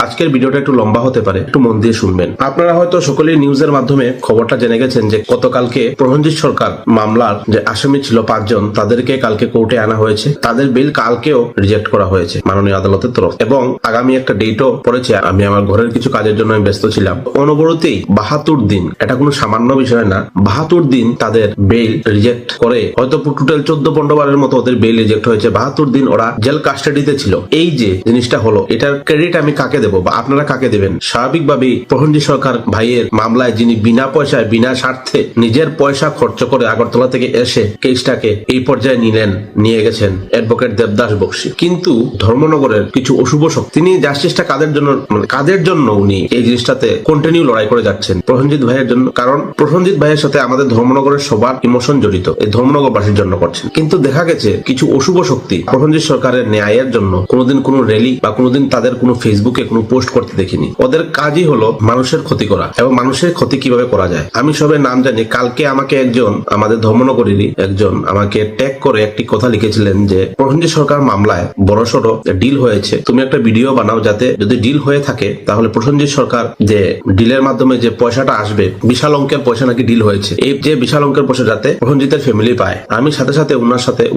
আজকের ভিডিওটা একটু লম্বা হতে পারে, একটু মন দিয়ে শুনবেন। আপনারা হয়তো সকলেই নিউজের মাধ্যমে খবরটা জেনে গেছেন যে গতকালকে প্রসেনজিৎ সরকার মামলার যে আসামি ছিল 5 জন, তাদেরকে কালকে কোর্টে আনা হয়েছে। তাদের বিল কালকেও রিজেক্ট করা হয়েছে মাননীয় আদালতের তরফ, এবং আগামী একটা ডেটও পড়েছে। আমি আমার ঘরের কিছু কাজের জন্য আমি ব্যস্ত ছিলাম। অনবরতেই 72 দিন, এটা কোনো সামান্য বিষয় না, 72 দিন তাদের বেল রিজেক্ট করে। হয়তো টোটাল 14-15 বারের মতো ওদের বেল রিজেক্ট হয়েছে। 72 দিন ওরা জেল কাস্টাডিতে ছিল। এই যে জিনিসটা হলো, এটার ক্রেডিট আমি কাকে দেবো বা আপনারা কাকে দেবেন? স্বাভাবিকভাবেই প্রসেনজিৎ সরকার ভাইয়ের মামলায় যিনি বিনা পয়সায় বিনা স্বার্থে নিজের পয়সা খরচ করে আগরতলা থেকে এসে কেসটাকে এই পর্যায়ে নিয়ে গেছেন অ্যাডভোকেট দেবদাস বক্সী। কিন্তু ধর্মনগরের কিছু অশুভ শক্তি, তিনি জাস্টিসটা কাদের জন্য উনি এই জিনিসটাতে কন্টিনিউ লড়াই করে যাচ্ছেন? প্রসেনজিৎ ভাইয়ের জন্য। কারণ প্রসেনজিৎ ভাইয়ের সাথে আমাদের ধর্মনগরের সবার ইমোশন জড়িত, এই ধর্মনগরবাসীর জন্য করছেন। কিন্তু দেখা গেছে কিছু অশুভ শক্তি প্রসেনজিৎ সরকারের ন্যায়ের জন্য কোনোদিন কোনো র্যালি বা কোনোদিন তাদের কোনো ফেসবুকে কোনো পোস্ট করতে দেখিনি। ওদের কাজই হলো মানুষের ক্ষতি করা, এবং মানুষের ক্ষতি কিভাবে করা যায়। আমি সবের নাম জানি। কালকে আমাকে একজন, আমাদের ধর্মনগরেরই একজন, আমাকে ট্যাগ করে একটি কথা লিখেছিলেন যে প্রসেনজিৎ সরকার মামলায় বড়সড় ডিল হয়েছে, তুমি একটা ভিডিও বানাও, যাতে যদি ডিল হয়ে থাকে তাহলে প্রসেনজিৎ সরকার যে ডিলের মাধ্যমে যে পয়সাটা আসবে, বিশাল অঙ্কের পয়সা নাকি ডিল হয়েছে, এই যে বিশাল অঙ্কের পয়সা যাতে প্রসেনজিতের ফ্যামিলি পায়। আমি সাথে সাথে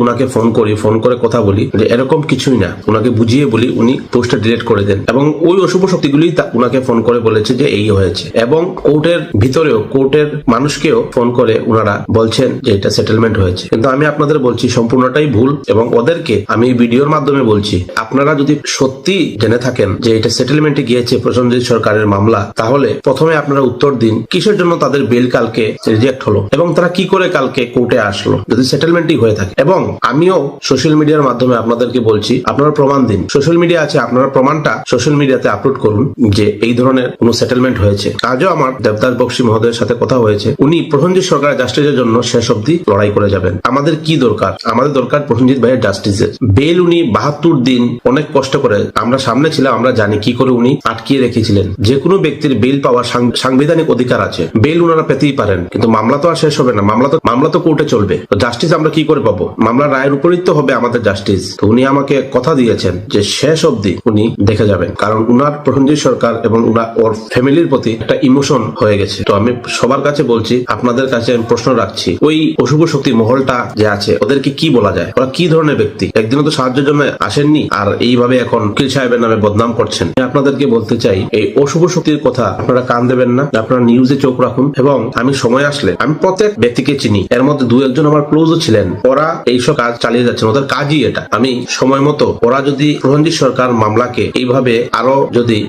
উনাকে ফোন করে কথা বলি যে এরকম কিছুই না, উনাকে বুঝিয়ে বলি, উনি পোস্টটা ডিলিট করে দেন। এবং ওই অশুভ শক্তিগুলি উনাকে ফোন করে বলেছে যে এই হয়েছে, এবং কোর্টের ভিতরেও কোর্টের মানুষকেও ফোন করে উনারা বলছেন যে এটা সেটেলমেন্ট হয়েছে। কিন্তু আমি আপনাদের বলছি সম্পূর্ণটাই ভুল, এবং ওদেরকে আমি ভিডিওর মাধ্যমে বলছি, আপনারা যদি সত্যি জেনে থাকেন যে এটা সেটেলমেন্টে গিয়েছে প্রসেনজিৎ সরকারের মামলা, তাহলে প্রথমে আপনারা উত্তর দিন কিসের জন্য তাদের বেল কালকে রিজেক্ট হলো, এবং তারা কি করে কালকে কোর্টে আসলো যদি সেটেলমেন্টই হয়ে থাকে। এবং আমিও সোশ্যাল মিডিয়ার মাধ্যমে আপনাদেরকে বলছি, আপনারা প্রমাণ দিন। সোশ্যাল মিডিয়া আছে, আপনারা প্রমাণটা সোশ্যাল মিডিয়াতে আপলোড করুন যে এই ধরনের কোনো সেটেলমেন্ট হয়েছে। আজও আমার দেবদাস বক্সী মহোদয়ের সাথে কথা হয়েছে, উনি প্রসেনজিৎ সরকারের জাস্টিসের জন্য শেষ অব্দি লড়াই করে যাবেন। আমাদের কি দরকার? আমাদের দরকার প্রসেনজিৎ ভাইয়ের জাস্টিসের। বেল উনি 72 দিন অনেক কষ্ট করে, আমরা সামনে ছিলাম, আমরা জানি কি করে উনি আটকিয়ে রেখেছিলেন। যে কোনো ব্যক্তির বেল পাওয়ার সাংবিধানিক অধিকার আছে, বেল উনারা পেতেই পারেন, কিন্তু মামলা তো আর শেষ হবে না, মামলা তো কোর্টে চলবে। তো জাস্টিস আমরা কি করে পাবো? মামলার রায়ের উপরই তো হবে আমাদের জাস্টিস। তো উনি আমাকে কথা দিয়েছেন যে শেষ অবধি উনি দেখে যাবেন, কারণ উনার প্রসেনজিৎ সরকার এবং ওর ফ্যামিলির প্রতি একটা ইমোশন হয়ে গেছে। তো আমি সবার কাছে বলছি, আপনাদের কাছে আমি প্রশ্ন রাখছি, ওই অশুভ শক্তি মহলটা যে আছে, ওদেরকে কি বলা যায়? ওরা কি ধরনের ব্যক্তি? একদিনও তো সাহায্যের জন্য আসেননি, আর এইভাবে এখন উকিল সাহেবের নামে বদনাম করছেন। আপনাদেরকে বলতে চাই, এই অশুভ শক্তির কথা আপনারা কান দেবেন না, আপনারা নিউজে চোখ রাখুন। এবং আমি সময় আসলে, আমি প্রত্যেক ব্যক্তিকে চিনি, এর মধ্যে 2-1 আমার ক্লোজও ছিলেন, ওরা এইসব কাজ চালিয়ে যাচ্ছেন, ওদের কাজই এটা। আমি সময় মতো, ওরা যদি প্রসেনজিৎ সরকার মামলাকে এইভাবে আরো যদি